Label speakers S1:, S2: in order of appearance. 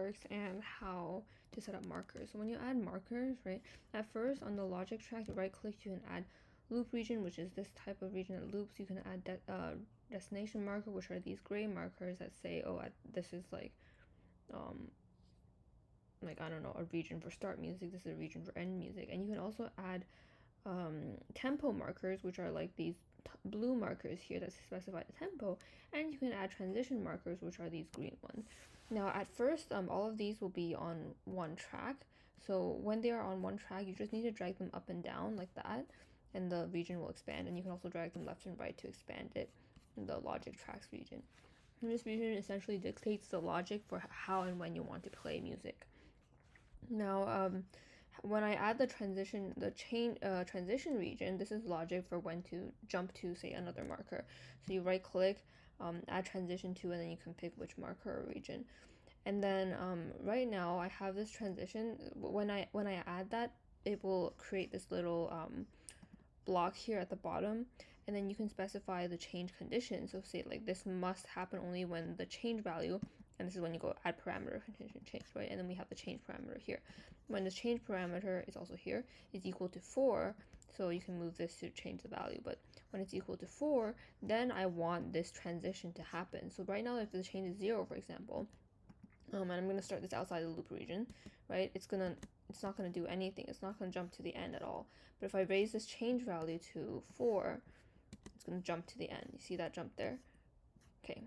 S1: works and how to set up markers. So when you add markers, right, at first on the logic track, you right click, you can add loop region, which is this type of region that loops. You can add destination marker, which are these gray markers that say, oh, this is like I don't know, a region for start music, this is a region for end music. And you can also add tempo markers, which are like these blue markers here that specify the tempo, and you can add transition markers, which are these green ones. Now at first, all of these will be on one track, so when they are on one track, you just need to drag them up and down like that, and the region will expand. And you can also drag them left and right to expand it in the logic tracks region. And this region essentially dictates the logic for how and when you want to play music. Now, when I add the transition region, this is logic for when to jump to, say, another marker. So you right click, add transition to, and then you can pick which marker or region. And then right now I have this transition. When I add that, it will create this little block here at the bottom, and then you can specify the change condition. So say like this must happen only when the change value, and this is when you go add parameter condition change, right? And then we have the change parameter here. When the change parameter is also here, is equal to 4, so you can move this to change the value. But when it's equal to 4, then I want this transition to happen. So right now, if the change is 0, for example, and I'm going to start this outside the loop region, right? It's not going to do anything. It's not going to jump to the end at all. But if I raise this change value to 4, it's going to jump to the end. You see that jump there? Okay,